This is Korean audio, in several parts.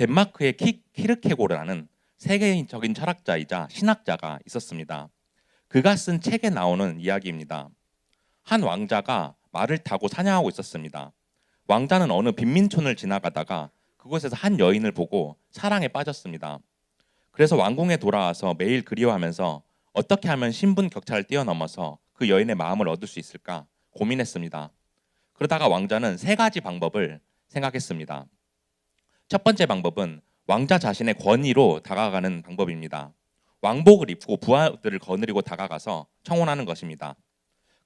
덴마크의 키르케고르라는 세계적인 철학자이자 신학자가 있었습니다. 그가 쓴 책에 나오는 이야기입니다. 한 왕자가 말을 타고 사냥하고 있었습니다. 왕자는 어느 빈민촌을 지나가다가 그곳에서 한 여인을 보고 사랑에 빠졌습니다. 그래서 왕궁에 돌아와서 매일 그리워하면서 어떻게 하면 신분 격차를 뛰어넘어서 그 여인의 마음을 얻을 수 있을까 고민했습니다. 그러다가 왕자는 세 가지 방법을 생각했습니다. 첫 번째 방법은 왕자 자신의 권위로 다가가는 방법입니다. 왕복을 입고 부하들을 거느리고 다가가서 청혼하는 것입니다.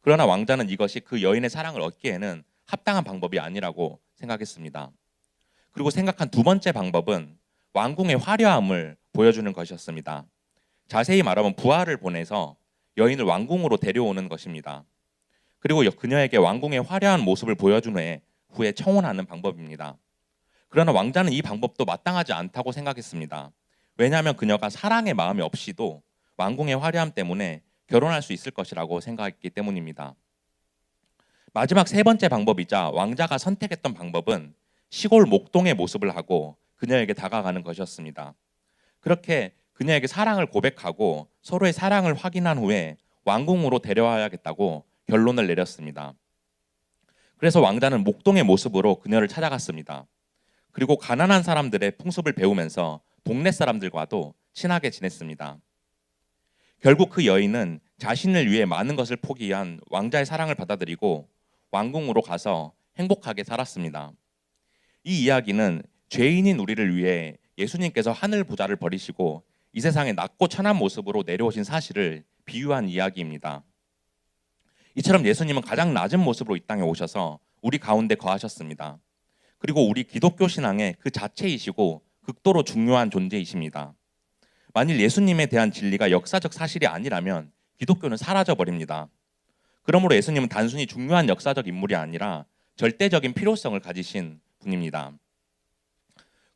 그러나 왕자는 이것이 그 여인의 사랑을 얻기에는 합당한 방법이 아니라고 생각했습니다. 그리고 생각한 두 번째 방법은 왕궁의 화려함을 보여주는 것이었습니다. 자세히 말하면 부하를 보내서 여인을 왕궁으로 데려오는 것입니다. 그리고 그녀에게 왕궁의 화려한 모습을 보여준 후에 청혼하는 방법입니다. 그러나 왕자는 이 방법도 마땅하지 않다고 생각했습니다. 왜냐하면 그녀가 사랑의 마음이 없이도 왕궁의 화려함 때문에 결혼할 수 있을 것이라고 생각했기 때문입니다. 마지막 세 번째 방법이자 왕자가 선택했던 방법은 시골 목동의 모습을 하고 그녀에게 다가가는 것이었습니다. 그렇게 그녀에게 사랑을 고백하고 서로의 사랑을 확인한 후에 왕궁으로 데려와야겠다고 결론을 내렸습니다. 그래서 왕자는 목동의 모습으로 그녀를 찾아갔습니다. 그리고 가난한 사람들의 풍습을 배우면서 동네 사람들과도 친하게 지냈습니다. 결국 그 여인은 자신을 위해 많은 것을 포기한 왕자의 사랑을 받아들이고 왕궁으로 가서 행복하게 살았습니다. 이 이야기는 죄인인 우리를 위해 예수님께서 하늘 보좌를 버리시고 이 세상에 낮고 천한 모습으로 내려오신 사실을 비유한 이야기입니다. 이처럼 예수님은 가장 낮은 모습으로 이 땅에 오셔서 우리 가운데 거하셨습니다. 그리고 우리 기독교 신앙의 그 자체이시고 극도로 중요한 존재이십니다. 만일 예수님에 대한 진리가 역사적 사실이 아니라면 기독교는 사라져 버립니다. 그러므로 예수님은 단순히 중요한 역사적 인물이 아니라 절대적인 필요성을 가지신 분입니다.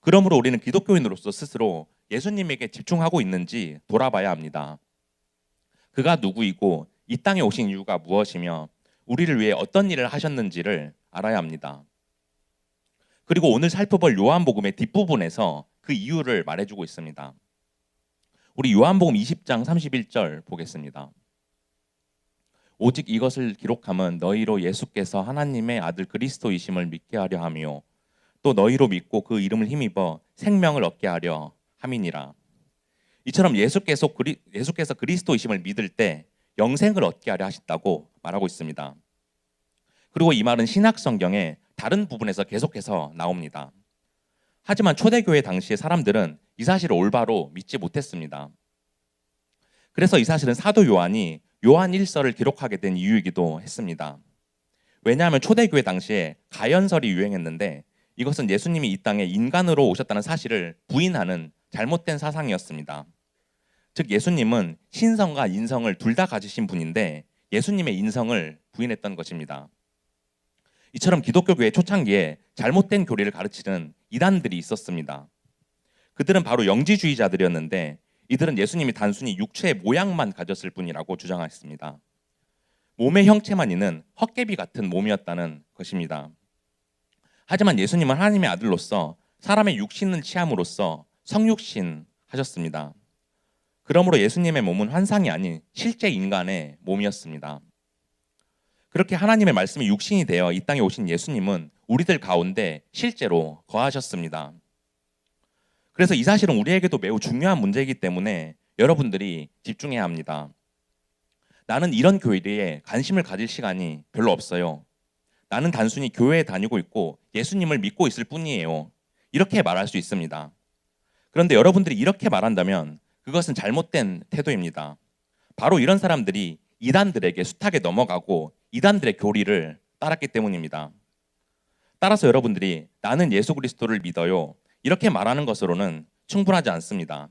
그러므로 우리는 기독교인으로서 스스로 예수님에게 집중하고 있는지 돌아봐야 합니다. 그가 누구이고 이 땅에 오신 이유가 무엇이며 우리를 위해 어떤 일을 하셨는지를 알아야 합니다. 그리고 오늘 살펴볼 요한복음의 뒷부분에서 그 이유를 말해주고 있습니다. 우리 요한복음 20장 31절 보겠습니다. 오직 이것을 기록함은 너희로 예수께서 하나님의 아들 그리스도이심을 믿게 하려 함이요 또 너희로 믿고 그 이름을 힘입어 생명을 얻게 하려 함이니라. 이처럼 예수께서 그리스도이심을 믿을 때 영생을 얻게 하려 하셨다고 말하고 있습니다. 그리고 이 말은 신약 성경의 다른 부분에서 계속해서 나옵니다. 하지만 초대교회 당시의 사람들은 이 사실을 올바로 믿지 못했습니다. 그래서 이 사실은 사도 요한이 요한 1서를 기록하게 된 이유이기도 했습니다. 왜냐하면 초대교회 당시에 가연설이 유행했는데 이것은 예수님이 이 땅에 인간으로 오셨다는 사실을 부인하는 잘못된 사상이었습니다. 즉 예수님은 신성과 인성을 둘 다 가지신 분인데 예수님의 인성을 부인했던 것입니다. 이처럼 기독교교회 초창기에 잘못된 교리를 가르치는 이단들이 있었습니다. 그들은 바로 영지주의자들이었는데 이들은 예수님이 단순히 육체의 모양만 가졌을 뿐이라고 주장했습니다. 몸의 형체만 있는 헛개비 같은 몸이었다는 것입니다. 하지만 예수님은 하나님의 아들로서 사람의 육신을 취함으로써 성육신 하셨습니다. 그러므로 예수님의 몸은 환상이 아닌 실제 인간의 몸이었습니다. 그렇게 하나님의 말씀이 육신이 되어 이 땅에 오신 예수님은 우리들 가운데 실제로 거하셨습니다. 그래서 이 사실은 우리에게도 매우 중요한 문제이기 때문에 여러분들이 집중해야 합니다. 나는 이런 교회에 관심을 가질 시간이 별로 없어요. 나는 단순히 교회에 다니고 있고 예수님을 믿고 있을 뿐이에요. 이렇게 말할 수 있습니다. 그런데 여러분들이 이렇게 말한다면 그것은 잘못된 태도입니다. 바로 이런 사람들이 이단들에게 숱하게 넘어가고 이단들의 교리를 따랐기 때문입니다. 따라서 여러분들이 나는 예수 그리스도를 믿어요. 이렇게 말하는 것으로는 충분하지 않습니다.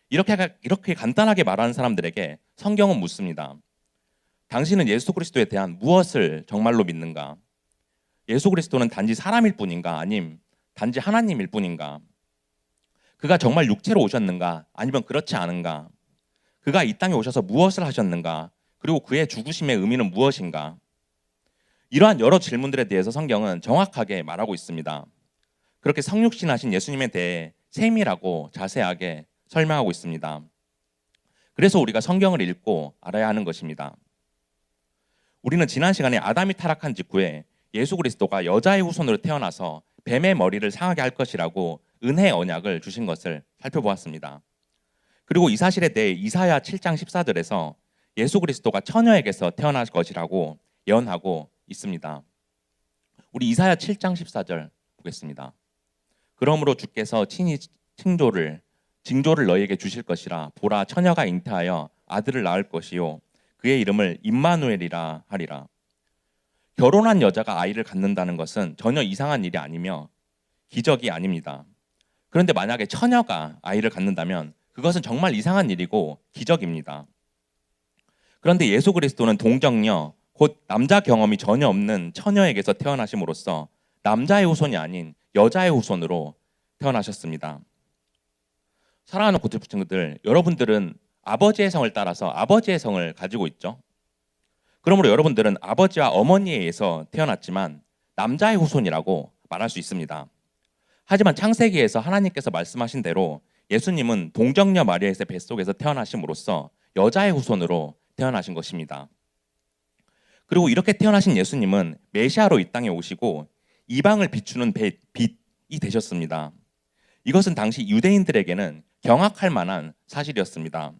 이렇게 간단하게 말하는 사람들에게 성경은 묻습니다. 당신은 예수 그리스도에 대한 무엇을 정말로 믿는가? 예수 그리스도는 단지 사람일 뿐인가? 아님 단지 하나님일 뿐인가? 그가 정말 육체로 오셨는가? 아니면 그렇지 않은가? 그가 이 땅에 오셔서 무엇을 하셨는가? 그리고 그의 죽으심의 의미는 무엇인가? 이러한 여러 질문들에 대해서 성경은 정확하게 말하고 있습니다. 그렇게 성육신하신 예수님에 대해 세밀하고 자세하게 설명하고 있습니다. 그래서 우리가 성경을 읽고 알아야 하는 것입니다. 우리는 지난 시간에 아담이 타락한 직후에 예수 그리스도가 여자의 후손으로 태어나서 뱀의 머리를 상하게 할 것이라고 은혜의 언약을 주신 것을 살펴보았습니다. 그리고 이 사실에 대해 이사야 7장 14절에서 예수 그리스도가 처녀에게서 태어날 것이라고 예언하고 있습니다. 우리 이사야 7장 14절 보겠습니다. 그러므로 주께서 친히 징조를 너희에게 주실 것이라. 보라, 처녀가 잉태하여 아들을 낳을 것이요 그의 이름을 임마누엘이라 하리라. 결혼한 여자가 아이를 갖는다는 것은 전혀 이상한 일이 아니며 기적이 아닙니다. 그런데 만약에 처녀가 아이를 갖는다면 그것은 정말 이상한 일이고 기적입니다. 그런데 예수 그리스도는 동정녀, 곧 남자 경험이 전혀 없는 처녀에게서 태어나심으로써 남자의 후손이 아닌 여자의 후손으로 태어나셨습니다. 사랑하는 고트프 친구들, 여러분들은 아버지의 성을 따라서 아버지의 성을 가지고 있죠. 그러므로 여러분들은 아버지와 어머니에 의해서 태어났지만 남자의 후손이라고 말할 수 있습니다. 하지만 창세기에서 하나님께서 말씀하신 대로 예수님은 동정녀 마리아의 뱃속에서 태어나심으로써 여자의 후손으로 태어나신 것입니다. 그리고 이렇게 태어나신 예수님은 메시아로 이 땅에 오시고 이방을 비추는 빛이 되셨습니다. 이것은 당시 유대인들에게는 경악할 만한 사실이었습니다.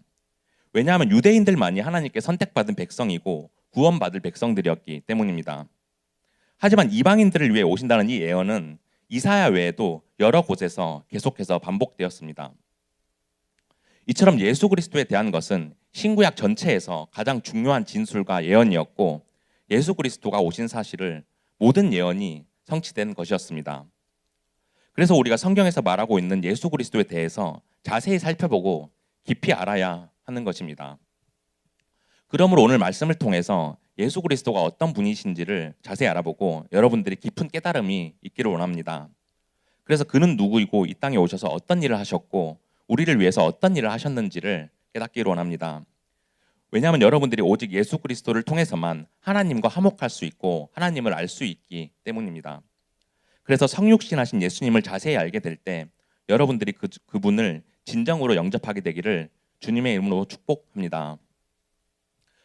왜냐하면 유대인들만이 하나님께 선택받은 백성이고 구원받을 백성들이었기 때문입니다. 하지만 이방인들을 위해 오신다는 이 예언은 이사야 외에도 여러 곳에서 계속해서 반복되었습니다. 이처럼 예수 그리스도에 대한 것은 신구약 전체에서 가장 중요한 진술과 예언이었고 예수 그리스도가 오신 사실을 모든 예언이 성취된 것이었습니다. 그래서 우리가 성경에서 말하고 있는 예수 그리스도에 대해서 자세히 살펴보고 깊이 알아야 하는 것입니다. 그러므로 오늘 말씀을 통해서 예수 그리스도가 어떤 분이신지를 자세히 알아보고 여러분들이 깊은 깨달음이 있기를 원합니다. 그래서 그는 누구이고 이 땅에 오셔서 어떤 일을 하셨고 우리를 위해서 어떤 일을 하셨는지를 깨닫기를 원합니다. 왜냐하면 여러분들이 오직 예수 그리스도를 통해서만 하나님과 화목할 수 있고 하나님을 알 수 있기 때문입니다. 그래서 성육신하신 예수님을 자세히 알게 될 때 여러분들이 그분을 진정으로 영접하게 되기를 주님의 이름으로 축복합니다.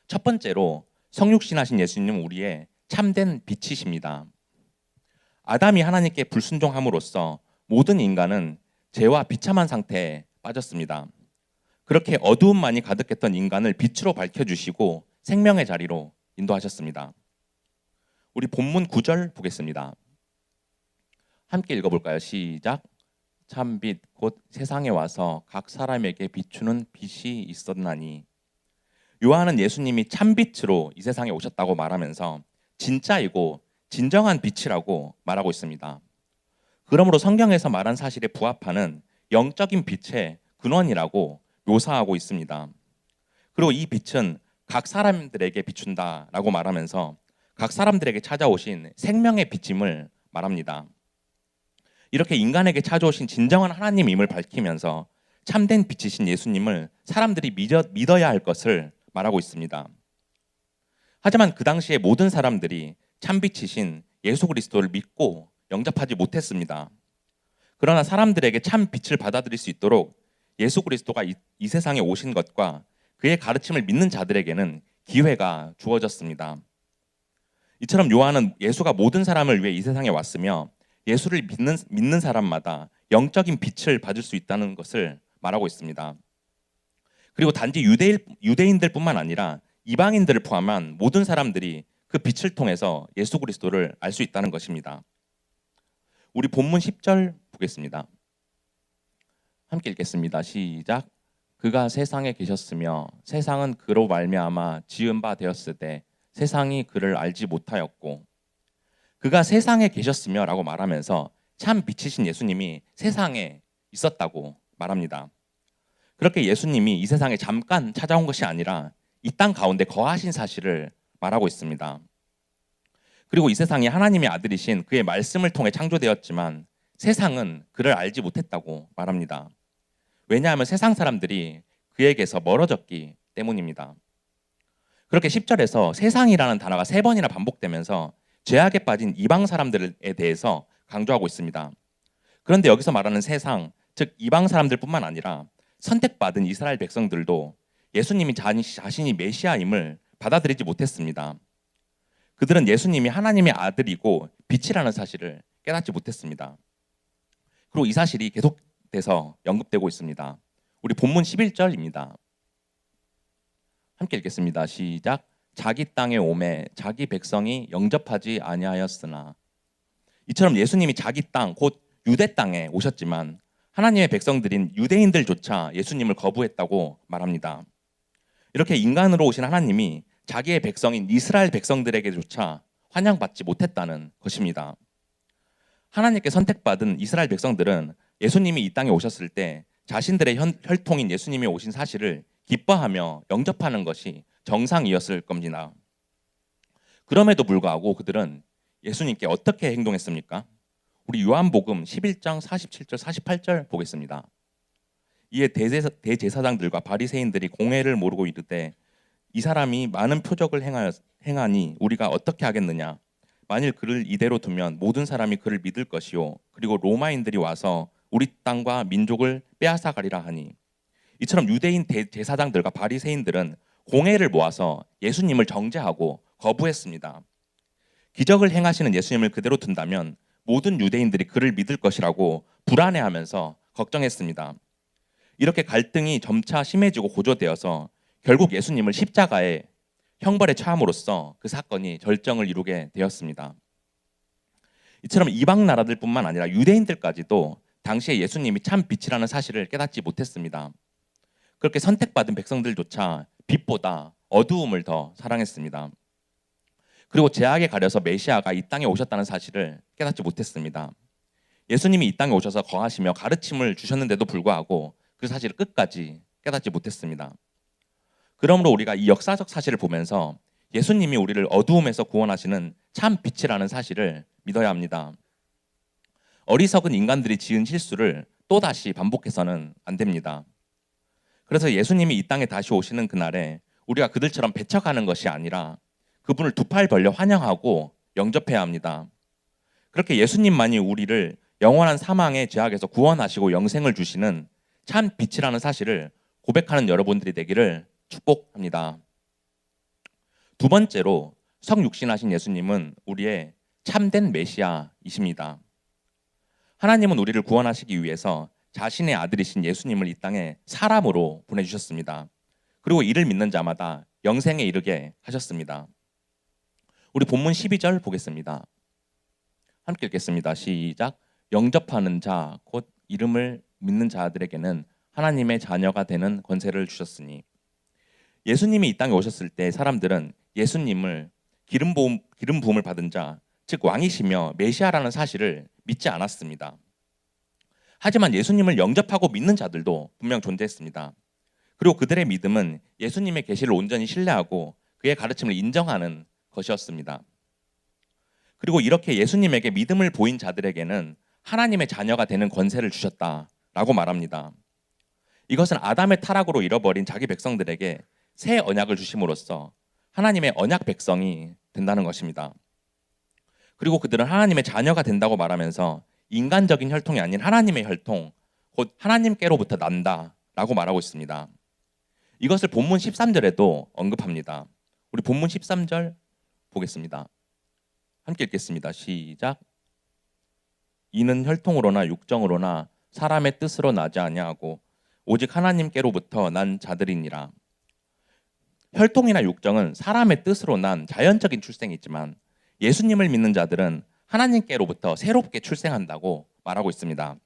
첫 번째로 성육신하신 예수님은 우리의 참된 빛이십니다. 아담이 하나님께 불순종함으로써 모든 인간은 죄와 비참한 상태에 빠졌습니다. 그렇게 어두움만이 가득했던 인간을 빛으로 밝혀주시고 생명의 자리로 인도하셨습니다. 우리 본문 9절 보겠습니다. 함께 읽어볼까요? 시작. 참빛 곧 세상에 와서 각 사람에게 비추는 빛이 있었나니. 요한은 예수님이 참빛으로 이 세상에 오셨다고 말하면서 진짜이고 진정한 빛이라고 말하고 있습니다. 그러므로 성경에서 말한 사실에 부합하는 영적인 빛의 근원이라고 묘사하고 있습니다. 그리고 이 빛은 각 사람들에게 비춘다라고 말하면서 각 사람들에게 찾아오신 생명의 빛임을 말합니다. 이렇게 인간에게 찾아오신 진정한 하나님임을 밝히면서 참된 빛이신 예수님을 사람들이 믿어야 할 것을 말하고 있습니다. 하지만 그 당시에 모든 사람들이 참빛이신 예수 그리스도를 믿고 영접하지 못했습니다. 그러나 사람들에게 참 빛을 받아들일 수 있도록 예수 그리스도가 이 세상에 오신 것과 그의 가르침을 믿는 자들에게는 기회가 주어졌습니다. 이처럼 요한은 예수가 모든 사람을 위해 이 세상에 왔으며 예수를 믿는 사람마다 영적인 빛을 받을 수 있다는 것을 말하고 있습니다. 그리고 단지 유대인들뿐만 아니라 이방인들을 포함한 모든 사람들이 그 빛을 통해서 예수 그리스도를 알 수 있다는 것입니다. 우리 본문 10절 보겠습니다. 함께 읽겠습니다. 시작. 그가 세상에 계셨으며 세상은 그로 말미암아 지은 바 되었으되 세상이 그를 알지 못하였고. 그가 세상에 계셨으며 라고 말하면서 참 빛이신 예수님이 세상에 있었다고 말합니다. 그렇게 예수님이 이 세상에 잠깐 찾아온 것이 아니라 이 땅 가운데 거하신 사실을 말하고 있습니다. 그리고 이 세상이 하나님의 아들이신 그의 말씀을 통해 창조되었지만 세상은 그를 알지 못했다고 말합니다. 왜냐하면 세상 사람들이 그에게서 멀어졌기 때문입니다. 그렇게 10절에서 세상이라는 단어가 3번이나 반복되면서 죄악에 빠진 이방 사람들에 대해서 강조하고 있습니다. 그런데 여기서 말하는 세상, 즉 이방 사람들뿐만 아니라 선택받은 이스라엘 백성들도 예수님이 자신이 메시아임을 받아들이지 못했습니다. 그들은 예수님이 하나님의 아들이고 빛이라는 사실을 깨닫지 못했습니다. 그리고 이 사실이 계속돼서 언급되고 있습니다. 우리 본문 11절입니다. 함께 읽겠습니다. 시작. 자기 땅에 오매 자기 백성이 영접하지 아니하였으나. 이처럼 예수님이 자기 땅 곧 유대 땅에 오셨지만 하나님의 백성들인 유대인들조차 예수님을 거부했다고 말합니다. 이렇게 인간으로 오신 하나님이 자기의 백성인 이스라엘 백성들에게조차 환영받지 못했다는 것입니다. 하나님께 선택받은 이스라엘 백성들은 예수님이 이 땅에 오셨을 때 자신들의 혈통인 예수님이 오신 사실을 기뻐하며 영접하는 것이 정상이었을 겁니다. 그럼에도 불구하고 그들은 예수님께 어떻게 행동했습니까? 우리 요한복음 11장 47절 48절 보겠습니다. 이에 대제사장들과 바리새인들이 공회를 모르고 이르되 이 사람이 많은 표적을 행하니 우리가 어떻게 하겠느냐? 만일 그를 이대로 두면 모든 사람이 그를 믿을 것이요 그리고 로마인들이 와서 우리 땅과 민족을 빼앗아가리라 하니. 이처럼 유대인 제사장들과 바리새인들은 공회를 모아서 예수님을 정죄하고 거부했습니다. 기적을 행하시는 예수님을 그대로 둔다면 모든 유대인들이 그를 믿을 것이라고 불안해하면서 걱정했습니다. 이렇게 갈등이 점차 심해지고 고조되어서 결국 예수님을 십자가에 형벌에 처함으로써 그 사건이 절정을 이루게 되었습니다. 이처럼 이방 나라들뿐만 아니라 유대인들까지도 당시에 예수님이 참 빛이라는 사실을 깨닫지 못했습니다. 그렇게 선택받은 백성들조차 빛보다 어두움을 더 사랑했습니다. 그리고 죄악에 가려서 메시아가 이 땅에 오셨다는 사실을 깨닫지 못했습니다. 예수님이 이 땅에 오셔서 거하시며 가르침을 주셨는데도 불구하고 그 사실을 끝까지 깨닫지 못했습니다. 그러므로 우리가 이 역사적 사실을 보면서 예수님이 우리를 어두움에서 구원하시는 참 빛이라는 사실을 믿어야 합니다. 어리석은 인간들이 지은 실수를 또다시 반복해서는 안 됩니다. 그래서 예수님이 이 땅에 다시 오시는 그날에 우리가 그들처럼 배척하는 것이 아니라 그분을 두 팔 벌려 환영하고 영접해야 합니다. 그렇게 예수님만이 우리를 영원한 사망의 죄악에서 구원하시고 영생을 주시는 참 빛이라는 사실을 고백하는 여러분들이 되기를 축복합니다. 두 번째로 성육신하신 예수님은 우리의 참된 메시아이십니다. 하나님은 우리를 구원하시기 위해서 자신의 아들이신 예수님을 이 땅에 사람으로 보내주셨습니다. 그리고 이를 믿는 자마다 영생에 이르게 하셨습니다. 우리 본문 12절 보겠습니다. 함께 읽겠습니다. 시작. 영접하는 자 곧 이름을 믿는 자들에게는 하나님의 자녀가 되는 권세를 주셨으니. 예수님이 이 땅에 오셨을 때 사람들은 예수님을 기름 부음을 받은 자, 즉 왕이시며 메시아라는 사실을 믿지 않았습니다. 하지만 예수님을 영접하고 믿는 자들도 분명 존재했습니다. 그리고 그들의 믿음은 예수님의 계시를 온전히 신뢰하고 그의 가르침을 인정하는 것이었습니다. 그리고 이렇게 예수님에게 믿음을 보인 자들에게는 하나님의 자녀가 되는 권세를 주셨다라고 말합니다. 이것은 아담의 타락으로 잃어버린 자기 백성들에게 새 언약을 주심으로써 하나님의 언약 백성이 된다는 것입니다. 그리고 그들은 하나님의 자녀가 된다고 말하면서 인간적인 혈통이 아닌 하나님의 혈통, 곧 하나님께로부터 난다라고 말하고 있습니다. 이것을 본문 13절에도 언급합니다. 우리 본문 13절 보겠습니다. 함께 읽겠습니다. 시작. 이는 혈통으로나 육정으로나 사람의 뜻으로 나지 아니하고 오직 하나님께로부터 난 자들이니라. 혈통이나 육정은 사람의 뜻으로 난 자연적인 출생이 있지만 예수님을 믿는 자들은 하나님께로부터 새롭게 출생한다고 말하고 있습니다.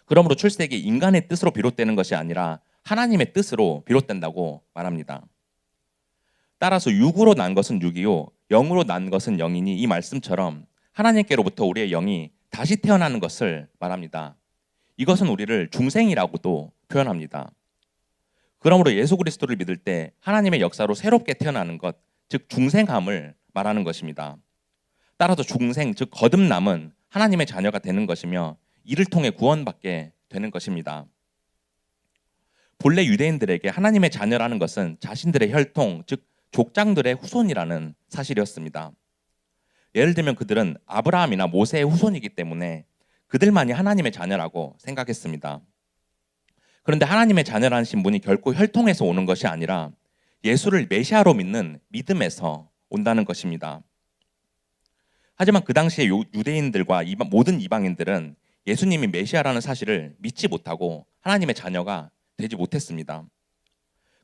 그러므로 출생이 인간의 뜻으로 비롯되는 것이 아니라 하나님의 뜻으로 비롯된다고 말합니다. 따라서 육으로 난 것은 육이요 영으로 난 것은 영이니 이 말씀처럼 하나님께로부터 우리의 영이 다시 태어나는 것을 말합니다. 이것은 우리를 중생이라고도 표현합니다. 그러므로 예수 그리스도를 믿을 때 하나님의 역사로 새롭게 태어나는 것, 즉 중생함을 말하는 것입니다. 따라서 중생, 즉 거듭남은 하나님의 자녀가 되는 것이며 이를 통해 구원받게 되는 것입니다. 본래 유대인들에게 하나님의 자녀라는 것은 자신들의 혈통, 즉 족장들의 후손이라는 사실이었습니다. 예를 들면 그들은 아브라함이나 모세의 후손이기 때문에 그들만이 하나님의 자녀라고 생각했습니다. 그런데 하나님의 자녀라는 신분이 결코 혈통에서 오는 것이 아니라 예수를 메시아로 믿는 믿음에서 온다는 것입니다. 하지만 그 당시에 유대인들과 모든 이방인들은 예수님이 메시아라는 사실을 믿지 못하고 하나님의 자녀가 되지 못했습니다.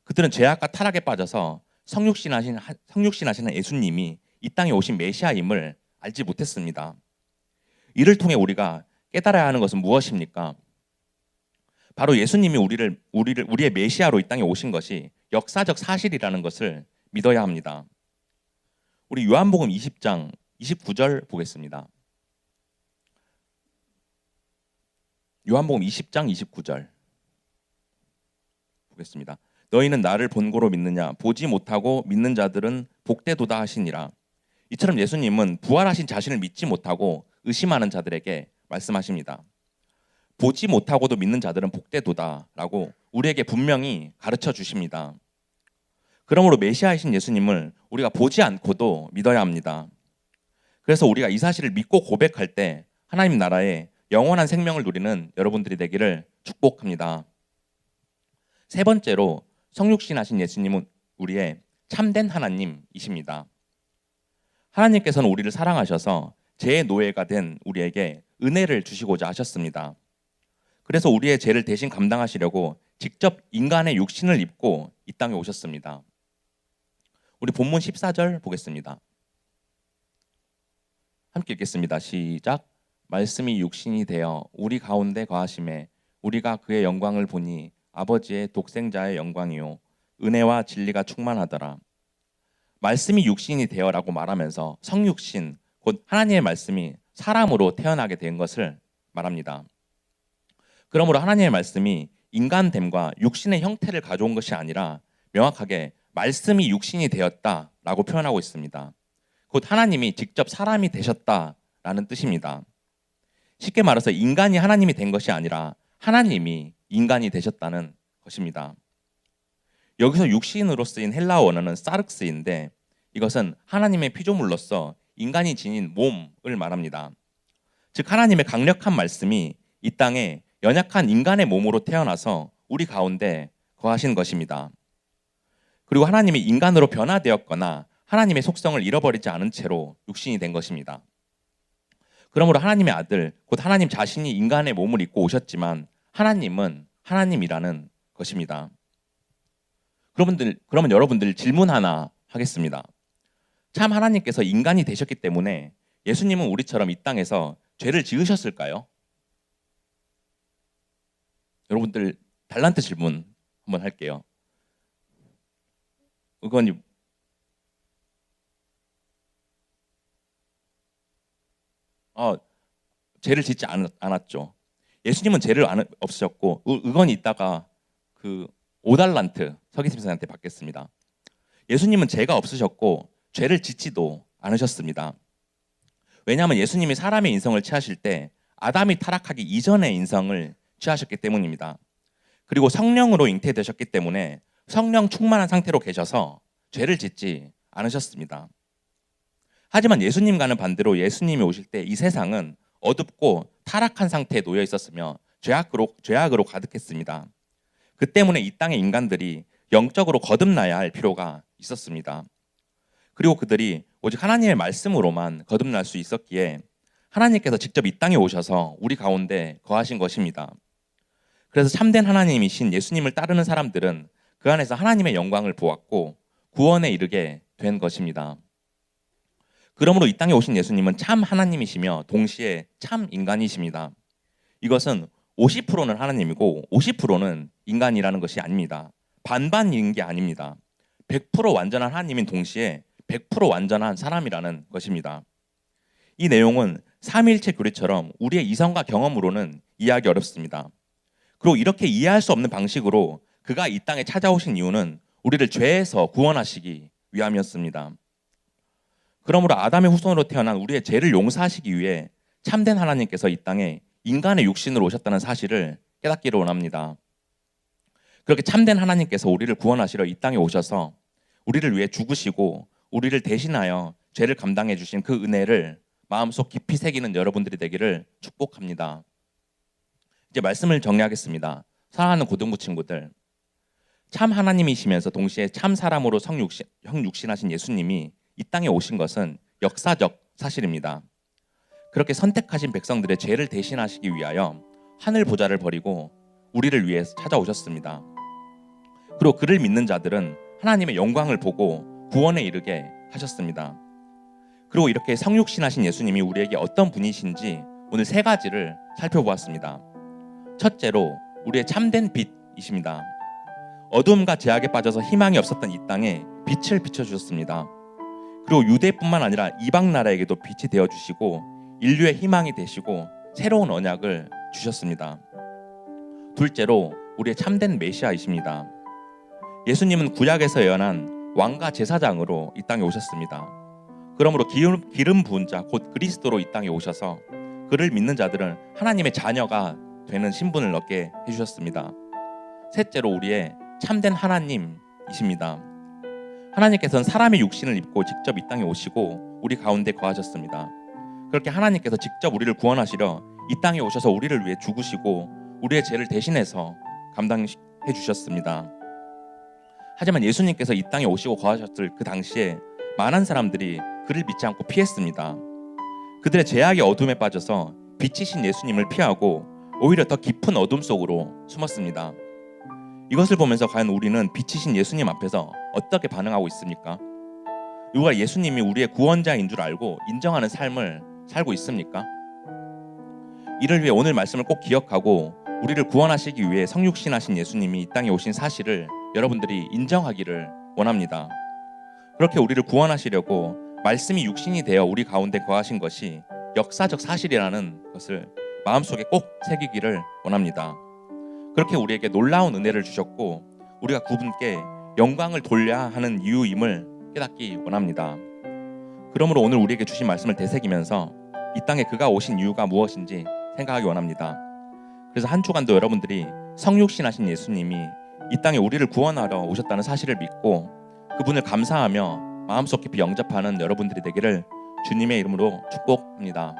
그들은 죄악과 타락에 빠져서 성육신하시는 예수님이 이 땅에 오신 메시아임을 알지 못했습니다. 이를 통해 우리가 깨달아야 하는 것은 무엇입니까? 바로 예수님이 우리의 메시아로 이 땅에 오신 것이 역사적 사실이라는 것을 믿어야 합니다. 우리 요한복음 20장 29절 보겠습니다. 요한복음 20장 29절 보겠습니다. 너희는 나를 본고로 믿느냐? 보지 못하고 믿는 자들은 복되도다 하시니라. 이처럼 예수님은 부활하신 자신을 믿지 못하고 의심하는 자들에게 말씀하십니다. 보지 못하고도 믿는 자들은 복되도다라고 우리에게 분명히 가르쳐 주십니다. 그러므로 메시아이신 예수님을 우리가 보지 않고도 믿어야 합니다. 그래서 우리가 이 사실을 믿고 고백할 때 하나님 나라의 영원한 생명을 누리는 여러분들이 되기를 축복합니다. 세 번째로 성육신하신 예수님은 우리의 참된 하나님이십니다. 하나님께서는 우리를 사랑하셔서 죄의 노예가 된 우리에게 은혜를 주시고자 하셨습니다. 그래서 우리의 죄를 대신 감당하시려고 직접 인간의 육신을 입고 이 땅에 오셨습니다. 우리 본문 14절 보겠습니다. 함께 읽겠습니다. 시작. 말씀이 육신이 되어 우리 가운데 거하심에 우리가 그의 영광을 보니 아버지의 독생자의 영광이요 은혜와 진리가 충만하더라. 말씀이 육신이 되어라고 말하면서 성육신, 곧 하나님의 말씀이 사람으로 태어나게 된 것을 말합니다. 그러므로 하나님의 말씀이 인간됨과 육신의 형태를 가져온 것이 아니라 명확하게 말씀이 육신이 되었다라고 표현하고 있습니다. 곧 하나님이 직접 사람이 되셨다라는 뜻입니다. 쉽게 말해서 인간이 하나님이 된 것이 아니라 하나님이 인간이 되셨다는 것입니다. 여기서 육신으로 쓰인 헬라어 원어는 사르크스인데 이것은 하나님의 피조물로서 인간이 지닌 몸을 말합니다. 즉 하나님의 강력한 말씀이 이 땅에 연약한 인간의 몸으로 태어나서 우리 가운데 거하신 것입니다. 그리고 하나님이 인간으로 변화되었거나 하나님의 속성을 잃어버리지 않은 채로 육신이 된 것입니다. 그러므로 하나님의 아들, 곧 하나님 자신이 인간의 몸을 입고 오셨지만 하나님은 하나님이라는 것입니다. 그러면 여러분들 질문 하나 하겠습니다. 참 하나님께서 인간이 되셨기 때문에 예수님은 우리처럼 이 땅에서 죄를 지으셨을까요? 여러분들 달란트 질문 한번 할게요. 의건님. 죄를 짓지 않았죠. 예수님은 죄를 없으셨고 의건이 있다가 그 5달란트 서기팀 선생한테 받겠습니다. 예수님은 죄가 없으셨고 죄를 짓지도 않으셨습니다. 왜냐하면 예수님이 사람의 인성을 취하실 때 아담이 타락하기 이전의 인성을 취하셨기 때문입니다. 그리고 성령으로 잉태되셨기 때문에 성령 충만한 상태로 계셔서 죄를 짓지 않으셨습니다. 하지만 예수님과는 반대로 예수님이 오실 때 이 세상은 어둡고 타락한 상태에 놓여 있었으며 죄악으로 가득했습니다. 그 때문에 이 땅의 인간들이 영적으로 거듭나야 할 필요가 있었습니다. 그리고 그들이 오직 하나님의 말씀으로만 거듭날 수 있었기에 하나님께서 직접 이 땅에 오셔서 우리 가운데 거하신 것입니다. 그래서 참된 하나님이신 예수님을 따르는 사람들은 그 안에서 하나님의 영광을 보았고 구원에 이르게 된 것입니다. 그러므로 이 땅에 오신 예수님은 참 하나님이시며 동시에 참 인간이십니다. 이것은 50%는 하나님이고 50%는 인간이라는 것이 아닙니다. 반반인 게 아닙니다. 100% 완전한 하나님인 동시에 100% 완전한 사람이라는 것입니다. 이 내용은 삼위일체 교리처럼 우리의 이성과 경험으로는 이해하기 어렵습니다. 그리고 이렇게 이해할 수 없는 방식으로 그가 이 땅에 찾아오신 이유는 우리를 죄에서 구원하시기 위함이었습니다. 그러므로 아담의 후손으로 태어난 우리의 죄를 용서하시기 위해 참된 하나님께서 이 땅에 인간의 육신으로 오셨다는 사실을 깨닫기를 원합니다. 그렇게 참된 하나님께서 우리를 구원하시러 이 땅에 오셔서 우리를 위해 죽으시고 우리를 대신하여 죄를 감당해 주신 그 은혜를 마음속 깊이 새기는 여러분들이 되기를 축복합니다. 이제 말씀을 정리하겠습니다. 사랑하는 고등부 친구들, 참 하나님이시면서 동시에 참 사람으로 형육신하신 예수님이 이 땅에 오신 것은 역사적 사실입니다. 그렇게 선택하신 백성들의 죄를 대신하시기 위하여 하늘 보좌를 버리고 우리를 위해 찾아오셨습니다. 그리고 그를 믿는 자들은 하나님의 영광을 보고 구원에 이르게 하셨습니다. 그리고 이렇게 성육신하신 예수님이 우리에게 어떤 분이신지 오늘 세 가지를 살펴보았습니다. 첫째로 우리의 참된 빛이십니다. 어둠과 죄악에 빠져서 희망이 없었던 이 땅에 빛을 비춰주셨습니다. 그리고 유대뿐만 아니라 이방 나라에게도 빛이 되어주시고 인류의 희망이 되시고 새로운 언약을 주셨습니다. 둘째로 우리의 참된 메시아이십니다. 예수님은 구약에서 예언한 왕과 제사장으로 이 땅에 오셨습니다. 그러므로 기름 부은 자 곧 그리스도로 이 땅에 오셔서 그를 믿는 자들은 하나님의 자녀가 되는 신분을 얻게 해주셨습니다. 셋째로 우리의 참된 하나님이십니다. 하나님께서는 사람의 육신을 입고 직접 이 땅에 오시고 우리 가운데 거하셨습니다. 그렇게 하나님께서 직접 우리를 구원하시려 이 땅에 오셔서 우리를 위해 죽으시고 우리의 죄를 대신해서 감당해 주셨습니다. 하지만 예수님께서 이 땅에 오시고 거하셨을 그 당시에 많은 사람들이 그를 믿지 않고 피했습니다. 그들의 죄악의 어둠에 빠져서 빛이신 예수님을 피하고 오히려 더 깊은 어둠 속으로 숨었습니다. 이것을 보면서 과연 우리는 빛이신 예수님 앞에서 어떻게 반응하고 있습니까? 누가 예수님이 우리의 구원자인 줄 알고 인정하는 삶을 살고 있습니까? 이를 위해 오늘 말씀을 꼭 기억하고 우리를 구원하시기 위해 성육신하신 예수님이 이 땅에 오신 사실을 여러분들이 인정하기를 원합니다. 그렇게 우리를 구원하시려고 말씀이 육신이 되어 우리 가운데 거하신 것이 역사적 사실이라는 것을 마음속에 꼭 새기기를 원합니다. 그렇게 우리에게 놀라운 은혜를 주셨고 우리가 그분께 영광을 돌려야 하는 이유임을 깨닫기 원합니다. 그러므로 오늘 우리에게 주신 말씀을 되새기면서 이 땅에 그가 오신 이유가 무엇인지 생각하기 원합니다. 그래서 한 주간도 여러분들이 성육신하신 예수님이 이 땅에 우리를 구원하러 오셨다는 사실을 믿고 그분을 감사하며 마음속 깊이 영접하는 여러분들이 되기를 주님의 이름으로 축복합니다.